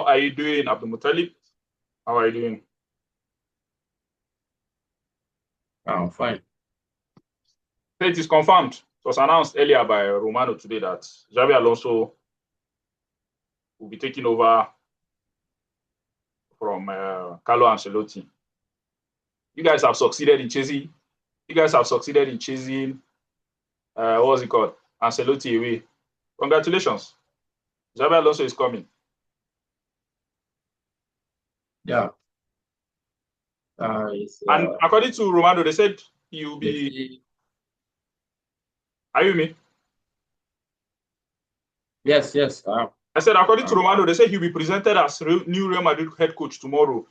are you doing, Abdul Muttalib? How are you doing? I'm fine. So it is confirmed. It was announced earlier by Romano today that Xabi Alonso will be taking over from Carlo Ancelotti. You guys have succeeded in chasing. You guys have succeeded in chasing. What was it called? Ancelotti away. Congratulations. Xabi Alonso is coming. Yeah. And according to Romano, they said he will be. Say, Are you with me? yes, yes. I said, according to Romano, they said he'll be presented as new Real Madrid head coach tomorrow.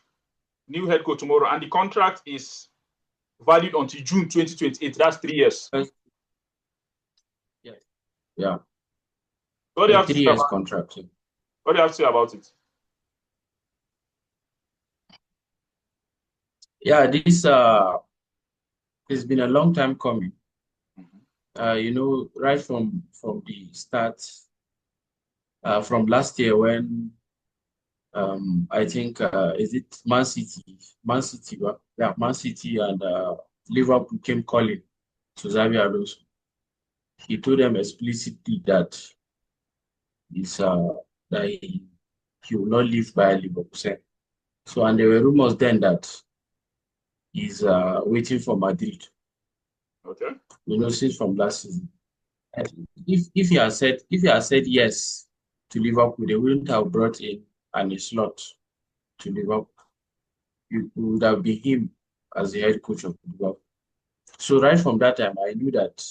New head coach tomorrow. And the contract is valid until June 2028. That's 3 years. Yes. Yeah. What do you have to 3 say years about, contract. what do you have to say about it? Yeah, this it's been a long time coming. Right from the start, from last year when I think is it Man City, yeah, Man City and Liverpool came calling to Xabi Alonso. He told them explicitly that is that he will not leave by Liverpool. So, and there were rumors then that he's waiting for Madrid. Okay. Since from last season. If he had said yes to Liverpool, they wouldn't have brought in a slot to Liverpool. It would have been him as the head coach of Liverpool. So right from that time, I knew that.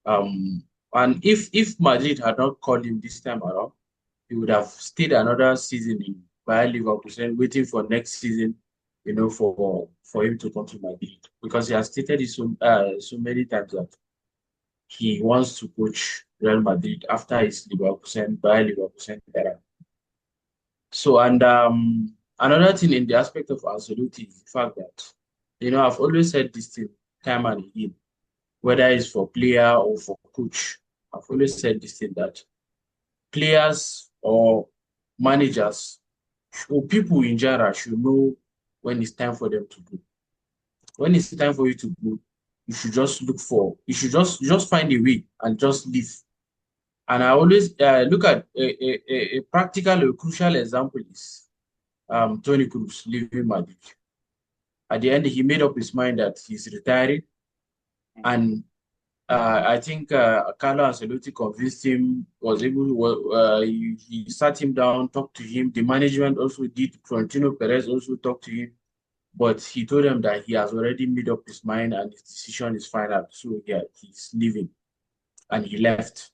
And if Madrid had not called him this time around, he would have stayed another season in Bayern Leverkusen, waiting for next season, for him to come to Madrid, because he has stated it so many times that he wants to coach Real Madrid after his Bayern Leverkusen era. So, and another thing in the aspect of Ancelotti is the fact that, I've always said this thing time and again, whether it's for player or for coach. I've always said this thing that players or managers or people in general should know when it's time for them to go. When it's time for you to go, you should just find a way and just leave. And I always look at a practical, a crucial example is Tony Cruz leaving Madrid. At the end, he made up his mind that he's retiring, and I think Carlo Ancelotti convinced him, was able to, he sat him down, talked to him. The management also did. Florentino Perez also talked to him, but he told him that he has already made up his mind and his decision is final. So yeah, he's leaving, and he left.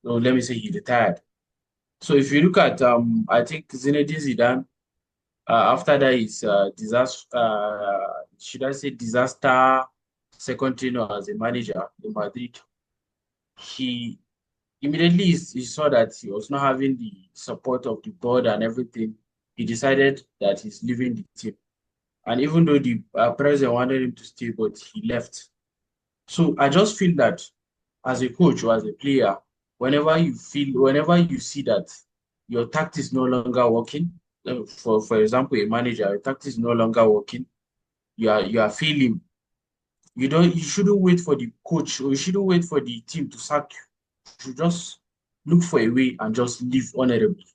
So let me say he retired. So if you look at, I think Zinedine Zidane, after that is disaster, should I say disaster second tenure as a manager in Madrid, he immediately he saw that he was not having the support of the board and everything. He decided that he's leaving the team. And even though the president wanted him to stay, but he left. So I just feel that as a coach or as a player, whenever you see that your tactics is no longer working, for example, a manager, your tactics is no longer working, you are failing. You shouldn't wait for the coach or you shouldn't wait for the team to sack you. You should just look for a way and just leave honorably.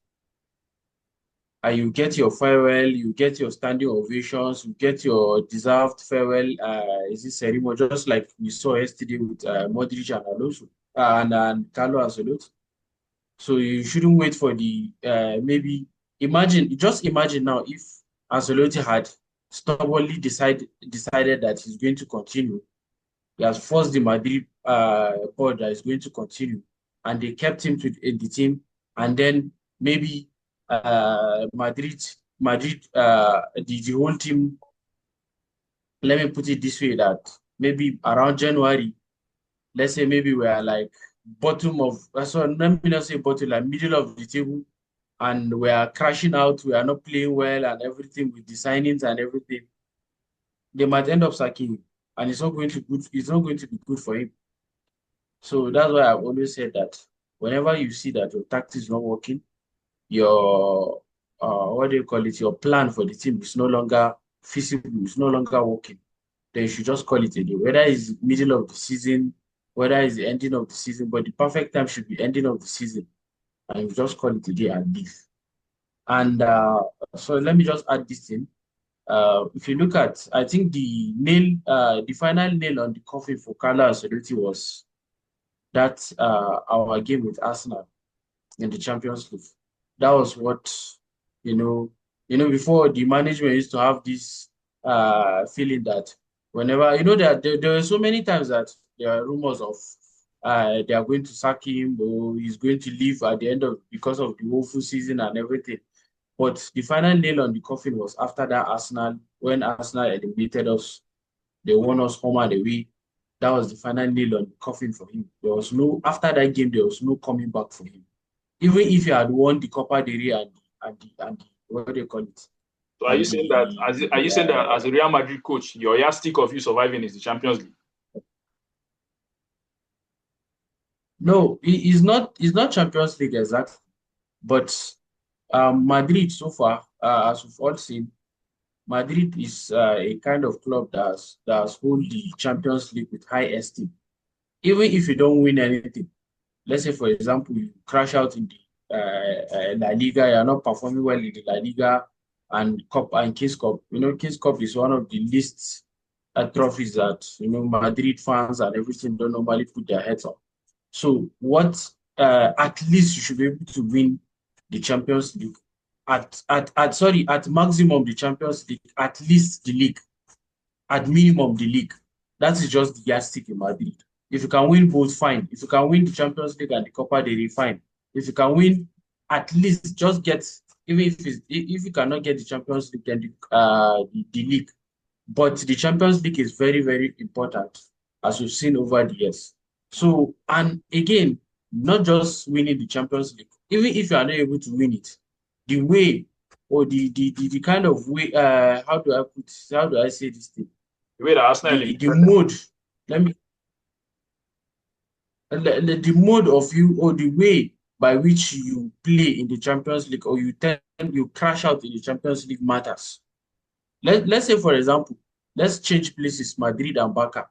And you get your farewell, you get your standing ovations, you get your deserved farewell is this ceremony, just like we saw yesterday with Modric and Alonso and Carlo Ancelotti. So you shouldn't wait for the maybe just imagine now if Ancelotti had stubbornly decided that he's going to continue. He has forced the Madrid board that is going to continue, and they kept him in the team. And then maybe Madrid, the whole team. Let me put it this way: that maybe around January, let's say maybe we are like bottom of, so let me not say bottom, like middle of the table, and we are crashing out. We are not playing well and everything with the signings and everything. They might end up sacking him, and it's not going to good. It's not going to be good for him. So that's why I've always said that whenever you see that your tactics is not working, your what do you call it? Your plan for the team is no longer feasible, it's no longer working. Then you should just call it a day. Whether it's middle of the season, whether it's the ending of the season, but the perfect time should be ending of the season, and you just call it a day and leave. And so let me just add this in. If you look at, I think the final nail on the coffin for Carlo Ancelotti was that our game with Arsenal in the Champions League. That was what, you know, before the management used to have this feeling that whenever, that there were so many times that there are rumors of they are going to sack him or he's going to leave at the end of because of the woeful season and everything. But the final nail on the coffin was after that Arsenal, when Arsenal eliminated us, they won us home and away. That was the final nail on the coffin for him. After that game, there was no coming back for him. Even if he had won the Copa del Rey and what do you call it? So are you saying that as a Real Madrid coach, your yardstick of you surviving is the Champions League? No, it's not Champions League exactly, but Madrid so far, as we've all seen, Madrid is a kind of club that's hold the Champions League with high esteem. Even if you don't win anything, let's say for example you crash out in the La Liga, you're not performing well in the La Liga and Cup and Kings Cup. Kings Cup is one of the least trophies that Madrid fans and everything don't normally put their heads on. So what at least you should be able to win the Champions League at maximum the Champions League, at least the league, at minimum the league. That is just the yardstick in Madrid. If you can win both, fine. If you can win the Champions League and the Copa del Rey, fine. If you can win, at least just get, even if you cannot get the Champions League, then the league. But the Champions League is very, very important, as we've seen over the years. So, and again, not just winning the Champions League, even if you are not able to win it, the way or the kind of way, how do I say this thing? The way that Arsenal The mode, let me the mode of you or the way by which you play in the Champions League or you crash out in the Champions League matters. Let's say, for example, let's change places, Madrid and Barca.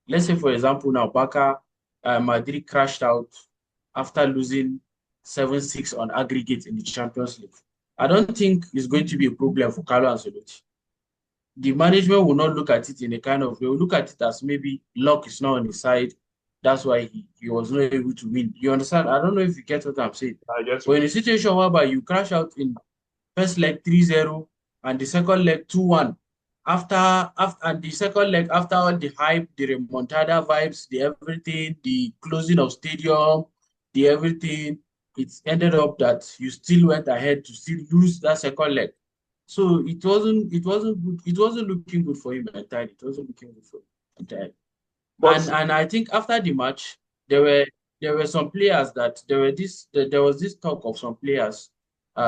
Let's say, for example, now Madrid crashed out after losing 7-6 on aggregate in the Champions League. I don't think it's going to be a problem for Carlo Ancelotti. The management will not look at it in a kind of, they will look at it as maybe luck is not on his side. That's why he was not able to win. You understand? I don't know if you get what I'm saying. I guess. But in a situation whereby you crash out in first leg 3-0 and the second leg 2-1, after and the second leg, after all the hype, the remontada vibes, the everything, the closing of stadium, the everything, it ended up that you still went ahead to still lose that second leg. So it wasn't good. It wasn't looking good for him entirely. It wasn't looking good for him entirely. And I think after the match, there were some players that there was this talk of some players,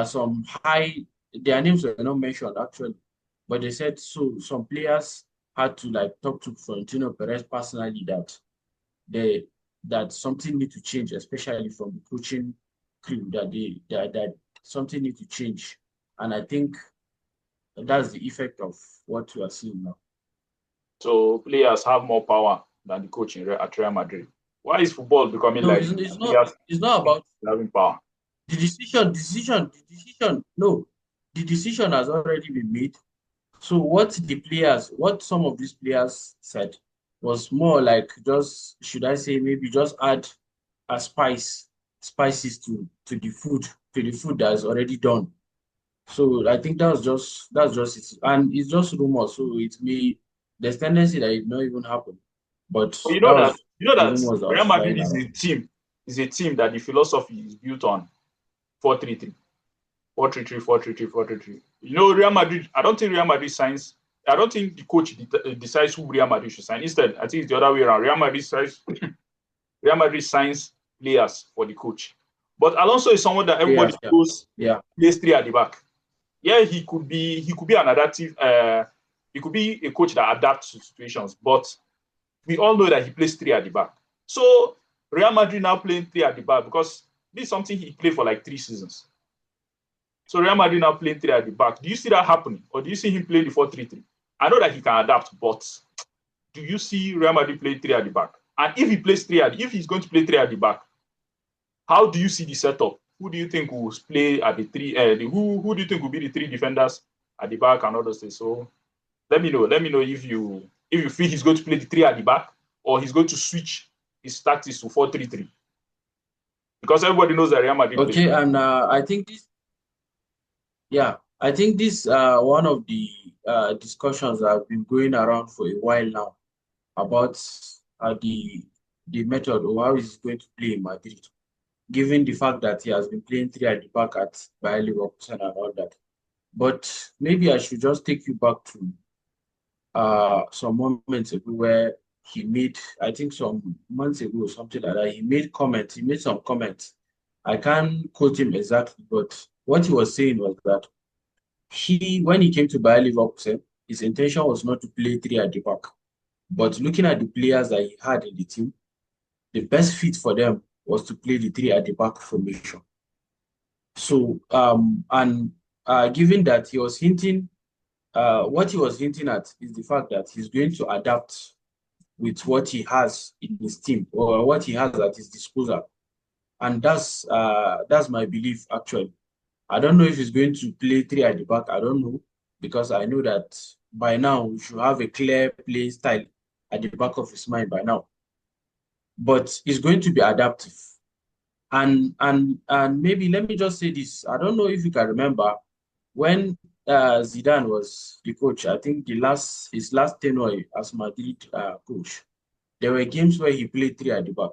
some high, their names were not mentioned actually, but they said so some players had to like talk to Florentino Perez personally that something need to change, especially from the coaching crew, that something need to change. And I think that's the effect of what we are seeing now. So players have more power than the coach at Real Madrid. Why is football becoming like it's not about having power? The decision, no, the decision has already been made. So what some of these players said was more like just, should I say, maybe just add a spices to the food that is already done. So I think that's just it, and it's just rumor. So there's tendency that it not even happen. But you know that Real Madrid is a team that the philosophy is built on 4-3-3. 4-3-3, 4-3-3, 4-3-3. Real Madrid, I don't think the coach decides who Real Madrid should sign. Instead, I think it's the other way around. Real Madrid signs players for the coach. But Alonso is someone that everybody knows plays 3 at the back. Yeah, he could be an adaptive, he could be a coach that adapts to situations, but we all know that he plays 3 at the back. So Real Madrid now playing 3 at the back because this is something he played for like 3 seasons. So Real Madrid now playing three at the back. Do you see that happening? Or do you see him playing the 4-3-3? I know that he can adapt, but do you see Real Madrid playing three at the back? And if he plays if he's going to play three at the back, how do you see the setup? Who do you think will play at the three? Who do you think will be the three defenders at the back and all those things? So let me know. Let me know if you feel he's going to play the three at the back or he's going to switch his tactics to 4-3-3. Because everybody knows that Real Madrid plays. Okay, and I think this one of the discussions that have been going around for a while now about the method or how he's going to play in Madrid, given the fact that he has been playing three at the back at Bayer Leverkusen and all that. But maybe I should just take you back to some moments ago where he made, I think some months ago, something like that, he made some comments. I can't quote him exactly, but what he was saying was that when he came to Bayer Leverkusen, his intention was not to play three at the back. But looking at the players that he had in the team, the best fit for them was to play the three at the back formation. So, given that he was hinting, what he was hinting at is the fact that he's going to adapt with what he has in his team or what he has at his disposal. And that's my belief, actually. I don't know if he's going to play three at the back. I don't know, because I know that by now we should have a clear play style at the back of his mind by now. But he's going to be adaptive. And maybe let me just say this. I don't know if you can remember when Zidane was the coach. I think his last tenure as Madrid coach, there were games where he played three at the back.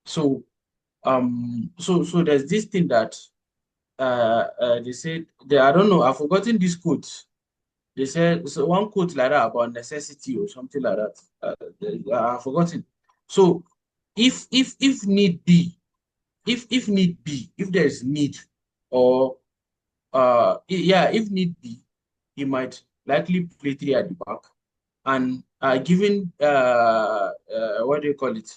So so there's this thing that they said. I don't know. I've forgotten this quote. They said so one quote like that about necessity or something like that. I've forgotten. So if need be, if there is need, or if need be, he might likely play three at the back. And given what do you call it?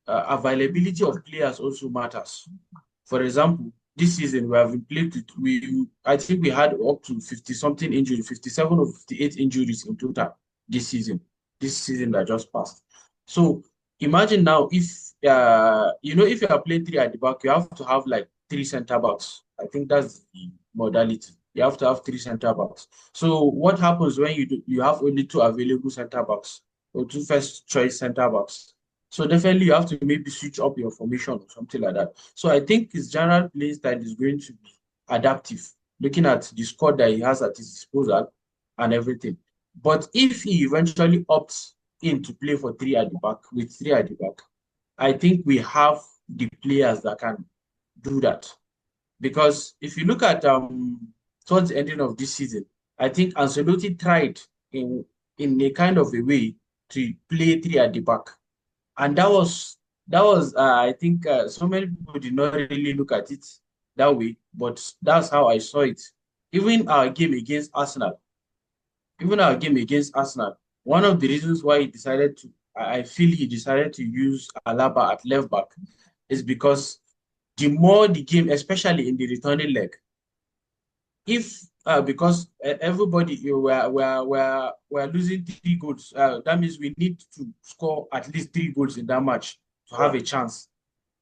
Availability of players also matters. For example, this season we have been played I think we had up to 50-something injuries, 57 or 58 injuries in total this season that just passed. So imagine now if if you are playing three at the back, you have to have like three center backs. I think that's the modality. You have to have three center backs. So what happens when you have only two available center backs or two first choice center backs? So definitely you have to maybe switch up your formation or something like that. So I think his general playing style is going to be adaptive, looking at the squad that he has at his disposal and everything. But if he eventually opts in to play for three at the back, I think we have the players that can do that. Because if you look at towards the ending of this season, I think Ancelotti tried in a kind of a way to play three at the back. And that was I think so many people did not really look at it that way, but that's how I saw it. Even our game against Arsenal, one of the reasons why I feel he decided to use Alaba at left back is because the more the game, especially in the returning leg, because everybody we're losing 3 goals, that means we need to score at least 3 goals in that match to have a chance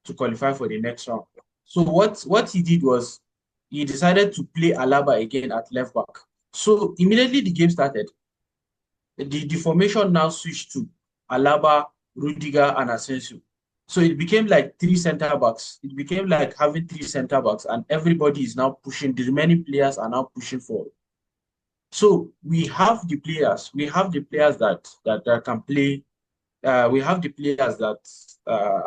to qualify for the next round. So what he did was he decided to play Alaba again at left back. So immediately the game started, the formation now switched to Alaba, Rudiger, and Asensio. So it became like 3 center backs. It became like having 3 center backs, and everybody is now pushing. The remaining players are now pushing forward. So we have the players. We have the players that can play. We have the players that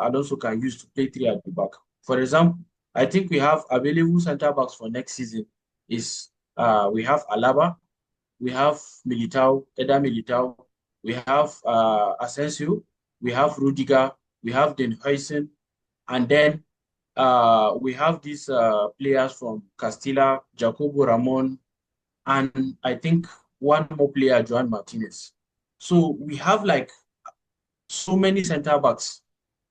Alonso can use to play 3 at the back. For example, I think we have available center backs for next season. We have Alaba, we have Eder Militao, we have Asensio, we have Rudiger, we have Den Huysen, and then we have these players from Castilla, Jacobo Ramon, and I think one more player, Joan Martinez. So we have like so many center backs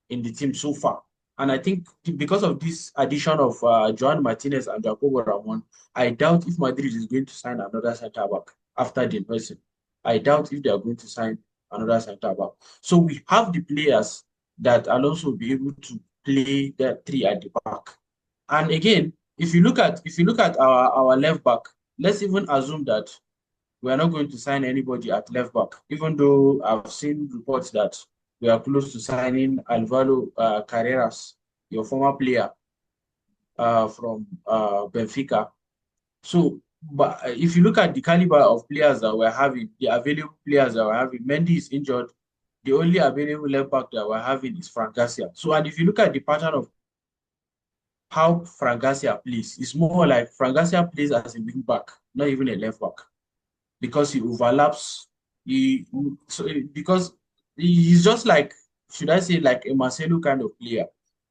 in the team so far. And I think because of this addition of Joan Martinez and Jacobo Ramon, I doubt if Madrid is going to sign another centre back after the person. I doubt if they are going to sign another centre back. So we have the players that Alonso will be able to play the three at the back. And again, if you look at our left back, let's even assume that we are not going to sign anybody at left back, even though I've seen reports that we are close to signing Alvaro Carreras, your former player from Benfica. So, but if you look at the caliber of players that we're having, the available players that we're having, Mendy is injured. The only available left back that we're having is Frank Garcia. So, and if you look at the pattern of how Frank Garcia plays, it's more like Frank Garcia plays as a wing back, not even a left back, because he overlaps. Because he's just like, should I say, like a Marcelo kind of player.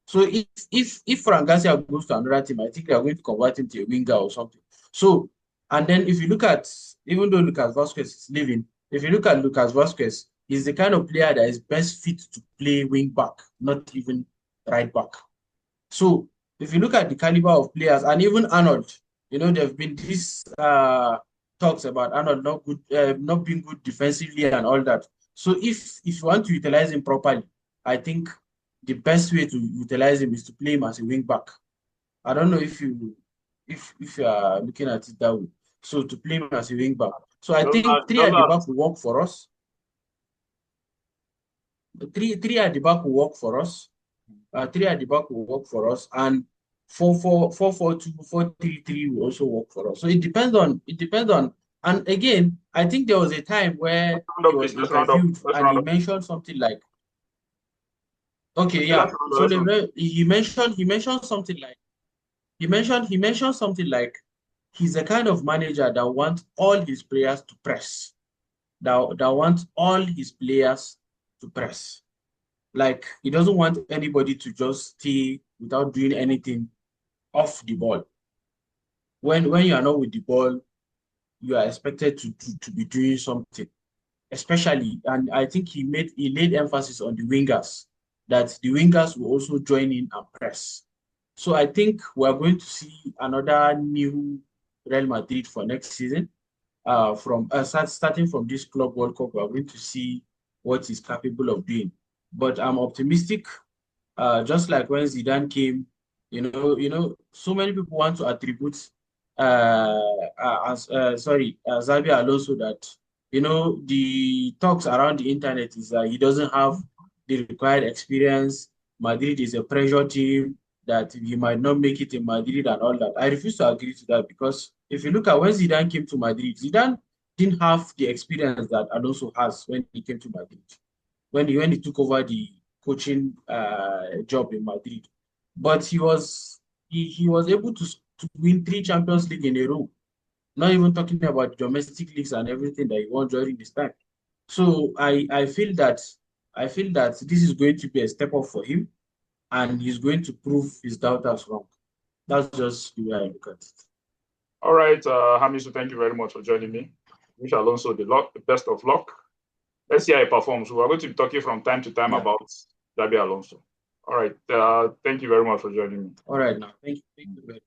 So if Frank Garcia goes to another team, I think they are going to convert him to a winger or something. So, and then if you look at, even though Lucas Vasquez is leaving, if you look at Lucas Vasquez, he's the kind of player that is best fit to play wing back, not even right back. So if you look at the caliber of players, and even Arnold, there have been these talks about Arnold not being good defensively and all that. So if you want to utilize him properly, I think the best way to utilize him is to play him as a wing back. I don't know if you are looking at it that way. So to play him as a wing back. So I think three Does at the that back will work for us. Three at the back will work for us. Three at the back will work for us, and 4-4-2, 4-3-3 will also work for us. So it depends on. And again, I think there was a time where round he up, was please? Let's round up. interviewed Let's and round he up. mentioned something like, okay, Okay, yeah. let's round up. So Let's round up. he mentioned something like he's the kind of manager that wants all his players to press. That wants all his players to press. Like he doesn't want anybody to just stay without doing anything off the ball. When you are not with the ball, you are expected to be doing something. Especially, and I think he laid emphasis on the wingers, that the wingers will also join in and press. So I think we're going to see another new Real Madrid for next season. Starting from this Club World Cup, we're going to see what he's capable of doing. But I'm optimistic. Just like when Zidane came, so many people want to attribute Xabi Alonso, that the talks around the internet is that he doesn't have the required experience. Madrid is a pressure team, that he might not make it in Madrid and all that. I refuse to agree to that, because if you look at when Zidane came to Madrid, Zidane didn't have the experience that Alonso has when he came to Madrid, when he took over the coaching job in Madrid. But he was able to win three Champions League in a row. Not even talking about domestic leagues and everything that he won during this time. So I feel that this is going to be a step up for him, and he's going to prove his doubters wrong. That's just the way I look at it. All right, Hamisu, thank you very much for joining me. Wish Alonso the best of luck. Let's see how he performs. We are going to be talking from time to time Yeah. about Xabi Alonso. All right, thank you very much for joining me. All right, now. Thank you.